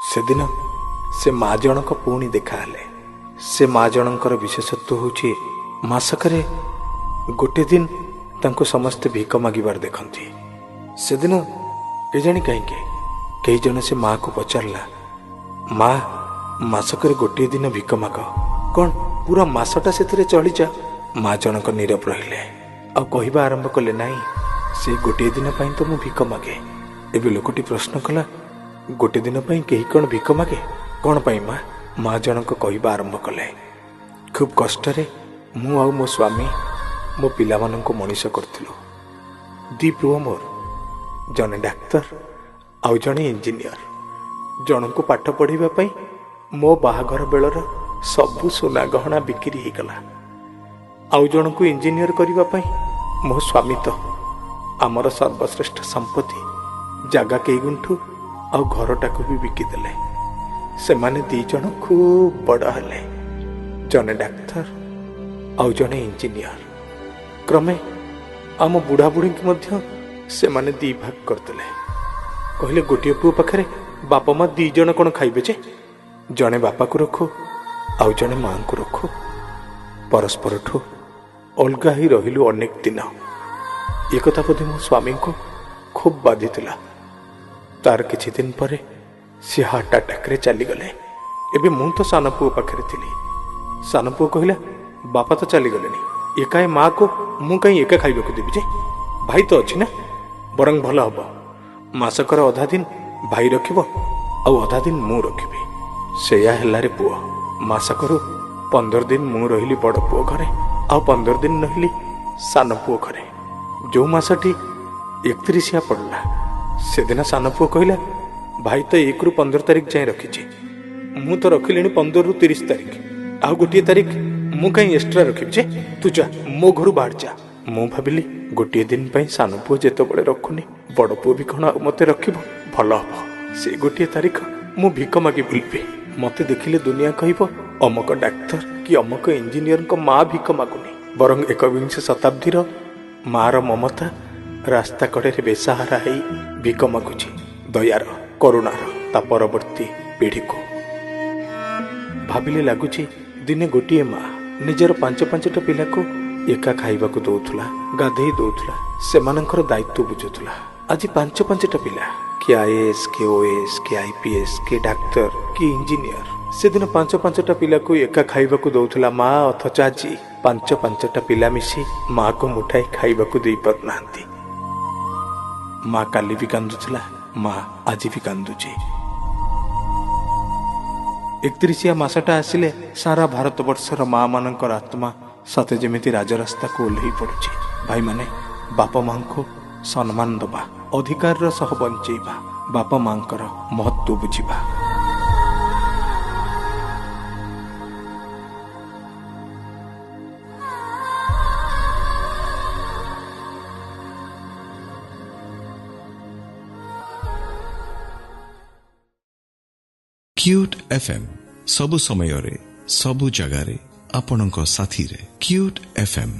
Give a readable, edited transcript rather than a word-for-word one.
ସେଦିନ ସେ ମା ଜଣକ ପୁଣି ଦେଖାହେଲେ। ସେ ମା ଜଣଙ୍କର ବିଶେଷତ୍ୱ ହେଉଛି ମାସକରେ ଗୋଟେ ଦିନ ତାଙ୍କୁ ସମସ୍ତେ ଭିକ ମାଗିବାର ଦେଖନ୍ତି। ସେଦିନ କେଜାଣି କାହିଁକି କେହି ଜଣେ ସେ ମାଆକୁ ପଚାରିଲା, ମା, ମାସକରେ ଗୋଟିଏ ଦିନ ଭିକ ମାଗ, କ'ଣ ପୁରା ମାସଟା ସେଥିରେ ଚଳିଯାଅ? ମା ଜଣକ ନୀରବ ରହିଲେ ଆଉ କହିବା ଆରମ୍ଭ କଲେ, ନାହିଁ, ସେ ଗୋଟିଏ ଦିନ ପାଇଁ ତ ମୁଁ ଭିକ ମାଗେ। ଏବେ ଲୋକଟି ପ୍ରଶ୍ନ କଲା, ଗୋଟେ ଦିନ ପାଇଁ କେହି କ'ଣ ଭିକ ମାଗେ? କ'ଣ ପାଇଁ ମା? ମା ଜଣକ କହିବା ଆରମ୍ଭ କଲେ, ଖୁବ୍ କଷ୍ଟରେ ମୁଁ ଆଉ ମୋ ସ୍ୱାମୀ ମୋ ପିଲାମାନଙ୍କୁ ମଣିଷ କରିଥିଲୁ। 2 ପୁଅ ମୋର, ଜଣେ ଡାକ୍ତର ଆଉ ଜଣେ ଇଞ୍ଜିନିୟର। ଜଣଙ୍କୁ ପାଠ ପଢ଼ିବା ପାଇଁ ମୋ ବାହାଘର ବେଳର ସବୁ ସୁନା ଗହଣା ବିକ୍ରି ହେଇଗଲା। ଆଉ ଜଣଙ୍କୁ ଇଞ୍ଜିନିୟର କରିବା ପାଇଁ ମୋ ସ୍ୱାମୀ ତ ଆମର ସର୍ବଶ୍ରେଷ୍ଠ ସମ୍ପତ୍ତି ଜାଗା କେଇଗୁଣ୍ଠୁ ଆଉ ଘରଟାକୁ ବି ବିକିଦେଲେ। ସେମାନେ 2 ଜଣ ଖୁବ୍ ବଡ଼ ହେଲେ, ଜଣେ ଡାକ୍ତର ଆଉ ଜଣେ ଇଞ୍ଜିନିୟର। କ୍ରମେ ଆମ ବୁଢ଼ାବୁଢ଼ୀଙ୍କୁ ମଧ୍ୟ ସେମାନେ 2 ଭାଗ କରିଦେଲେ। କହିଲେ, ଗୋଟିଏ ପୁଅ ପାଖରେ ବାପା ମା 2 ଜଣ କ'ଣ ଖାଇବେ ଯେ? ଜଣେ ବାପାକୁ ରଖୁ ଆଉ ଜଣେ ମାଆଙ୍କୁ ରଖୁ। ପରସ୍ପରଠୁ ଅଲଗା ହେଇ ରହିଲୁ ଅନେକ ଦିନ। ଏକଥା ବୋଧେ ମୋ ସ୍ୱାମୀଙ୍କୁ ଖୁବ୍ ବାଧିଥିଲା। ତାର କିଛି ଦିନ ପରେ ସେ ହାର୍ଟ ଆଟାକରେ ଚାଲିଗଲେ। ଏବେ ମୁଁ ତ ସାନ ପୁଅ ପାଖରେ ଥିଲି। ସାନ ପୁଅ କହିଲା, ବାପା ତ ଚାଲିଗଲେଣି, ଏକା ଏ ମାଆକୁ ମୁଁ କାହିଁ ଏକା ଖାଇବାକୁ ଦେବି ଯେ? ଭାଇ ତ ଅଛି ନା, ବରଂ ଭଲ ହବ, ମାସକର ଅଧା ଦିନ ଭାଇ ରଖିବ ଆଉ ଅଧା ଦିନ ମୁଁ ରଖିବି। ସେଇଆ ହେଲାରେ ପୁଅ। ମାସକରୁ 15 ଦିନ ମୁଁ ରହିଲି ବଡ଼ ପୁଅ ଘରେ ଆଉ 15 ଦିନ ରହିଲି ସାନ ପୁଅ ଘରେ। ଯେଉଁ ମାସଟି 31 ପଡ଼ିଲା, ସେଦିନ ସାନ ପୁଅ କହିଲା, ଭାଇ ତ 1ରୁ 15 ତାରିଖ ଯାଏଁ ରଖିଛି, ମୁଁ ତ ରଖିଲିଣି 15ରୁ 30 ତାରିଖ, ଆଉ ଗୋଟିଏ ତାରିଖ ମୁଁ କାହିଁ ଏକ୍ସଟ୍ରା ରଖିବି ଯେ? ତୁ ଯା, ମୋ ଘରୁ ବାହାରି ଯା। ମୁଁ ଭାବିଲି, ଗୋଟିଏ ଦିନ ପାଇଁ ସାନ ପୁଅ ଯେତେବେଳେ ରଖୁନି, ବଡ଼ ପୁଅ ବି କ'ଣ ଆଉ ମୋତେ ରଖିବ? ଭଲ ହବ, ସେ ଗୋଟିଏ ତାରିଖ ମୁଁ ଭିକ ମାଗି ବୁଲିବି। ମୋତେ ଦେଖିଲେ ଦୁନିଆ କହିବ, ଅମକ ଡାକ୍ତର କି ଅମକ ଇଞ୍ଜିନିୟରଙ୍କ ମା ଭିକ ମାଗୁନି, ବରଂ 21ଶ ଶତାବ୍ଦୀର ମାର ମମତା ରାସ୍ତା କଡ଼ରେ ବେସାହାରା ହେଇ ଭିକ ମାଗୁଛି ଦୟାର, କରୁଣାର ତା ପରବର୍ତ୍ତୀ ପିଢ଼ିକୁ। ଭାବିଲେ ଲାଗୁଛି, ଦିନେ ଗୋଟିଏ ମା ନିଜର 5-5ଟା ପିଲାକୁ ଏକା ଖାଇବାକୁ ଦଉଥିଲା, ଗାଧେଇ ଦଉଥିଲା, ସେମାନଙ୍କର ଦାୟିତ୍ୱ ବୁଝୁଥିଲା। ଆଜି 5-5ଟା ପିଲା, କିଏ IAS, କିଏ OAS, କିଏ IPS, କିଏ ଡାକ୍ତର, କିଏ ଇଞ୍ଜିନିୟର। ସେଦିନ 5-5ଟା ପିଲାକୁ ଏକା ଖାଇବାକୁ ଦଉଥିଲା ମା, ଅଥଚ ଆଜି 5-5ଟା ପିଲା ମିଶି ମାଆକୁ ମୁଠାଏ ଖାଇବାକୁ ଦେଇପାରୁନାହାନ୍ତି। ମା କାଲି ବି କାନ୍ଦୁଥିଲା, ମା ଆଜି ବି କାନ୍ଦୁଛି। 31 ମାସଟା ଆସିଲେ ସାରା ଭାରତବର୍ଷର ମା ମାନଙ୍କର ଆତ୍ମା ସତେ ଯେମିତି ରାଜରାସ୍ତାକୁ ଓହ୍ଲେଇ ପଡୁଛି। ଭାଇମାନେ, ବାପା ମାଙ୍କୁ ସମ୍ମାନ ଦେବା, ଅଧିକାରର ସହ ବଞ୍ଚେଇବା, ବାପା ମାଙ୍କର ମହତ୍ଵ ବୁଝିବା। क्यूट FM सबु समୟରେ सबु जगारे आपणक साथी रे। Cute FM।